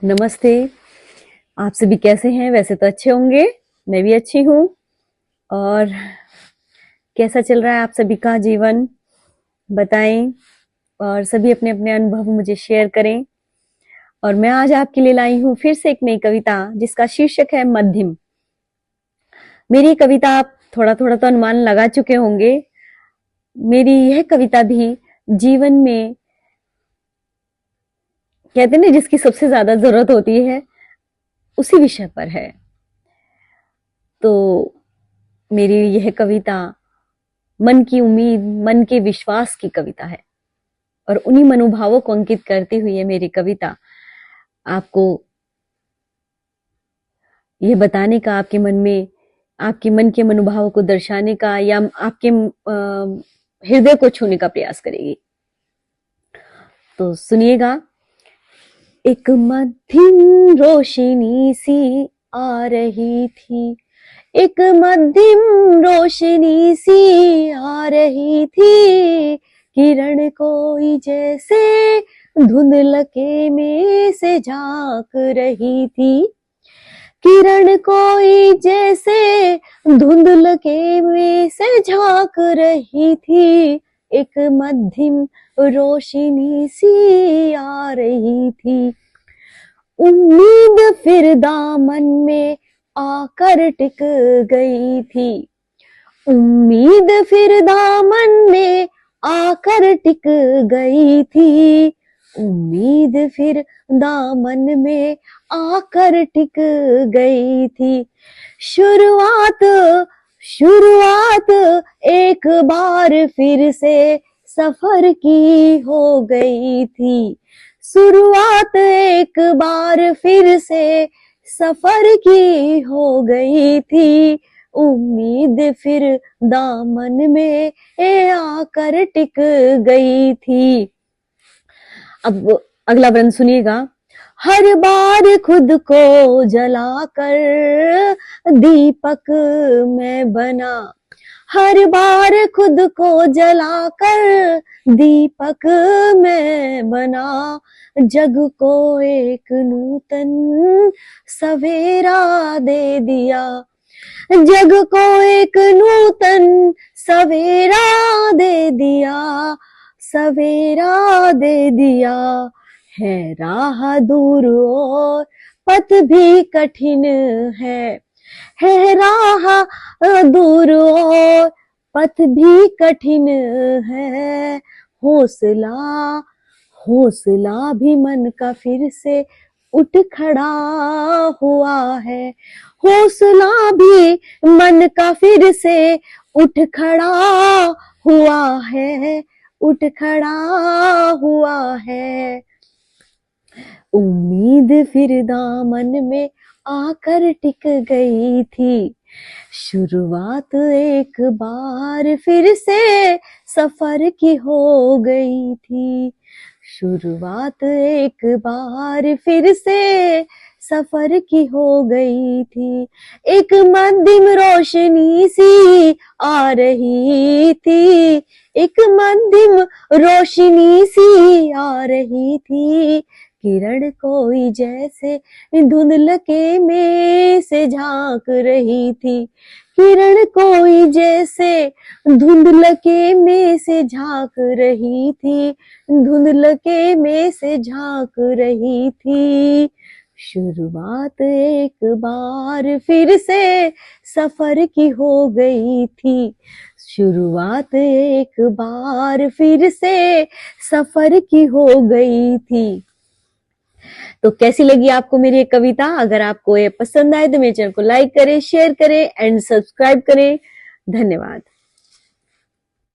नमस्ते। आप सभी कैसे हैं? वैसे तो अच्छे होंगे, मैं भी अच्छी हूँ। और कैसा चल रहा है आप सभी का जीवन, बताएं। और सभी अपने अपने अनुभव मुझे शेयर करें। और मैं आज आपके लिए लाई हूँ फिर से एक नई कविता जिसका शीर्षक है मध्यम। मेरी कविता आप थोड़ा थोड़ा तो अनुमान लगा चुके होंगे। मेरी यह कविता भी जीवन में कहते हैं ना, जिसकी सबसे ज्यादा जरूरत होती है उसी विषय पर है। तो मेरी यह कविता मन की उम्मीद, मन के विश्वास की कविता है। और उन्हीं मनोभावों को अंकित करती हुई है मेरी कविता। आपको यह बताने का, आपके मन में, आपके मन के मनोभावों को दर्शाने का, या आपके हृदय को छूने का प्रयास करेगी। तो सुनिएगा। एक मध्यम रोशनी सी आ रही थी, एक मध्यम रोशनी सी आ रही थी, किरण कोई जैसे धुंधलके में से झांक रही थी, किरण कोई जैसे धुंधलके में से झांक रही थी, एक मध्यम रोशनी सी आ रही थी। उम्मीद फिर दामन में आकर टिक गई थी, उम्मीद फिर दामन में आकर टिक गई थी, उम्मीद फिर दामन में आकर टिक गई थी। शुरुआत शुरुआत एक बार फिर से सफर की हो गई थी, शुरुआत एक बार फिर से सफर की हो गई थी, उम्मीद फिर दामन में आकर टिक गई थी। अब अगला वर्ण सुनिएगा। हर बार खुद को जलाकर दीपक मैं बना, हर बार खुद को जलाकर दीपक मैं बना, जग को एक नूतन सवेरा दे दिया, जग को एक नूतन सवेरा दे दिया, सवेरा दे दिया। है राह दूर और पथ भी कठिन है राह दूर और पथ भी कठिन है, हौसला हौसला भी मन का फिर से उठ खड़ा हुआ है, हौसला भी मन का फिर से उठ खड़ा हुआ है, उठ खड़ा हुआ है। उम्मीद फिर दामन में आकर टिक गई थी, शुरुआत एक बार फिर से सफर की हो गई थी, शुरुआत एक बार फिर से सफर की हो गई थी। एक मध्यम रोशनी सी आ रही थी, एक मध्यम रोशनी सी आ रही थी, किरण कोई जैसे धुंधलके में से झांक रही थी, किरण कोई जैसे धुंधलके में से झांक रही थी, धुंधलके में से झांक रही थी। शुरुआत एक बार फिर से सफर की हो गई थी, शुरुआत एक बार फिर से सफर की हो गई थी। तो कैसी लगी आपको मेरी ये कविता? अगर आपको ये पसंद आए तो मेरे चैनल को लाइक करें, शेयर करें एंड सब्सक्राइब करें। धन्यवाद।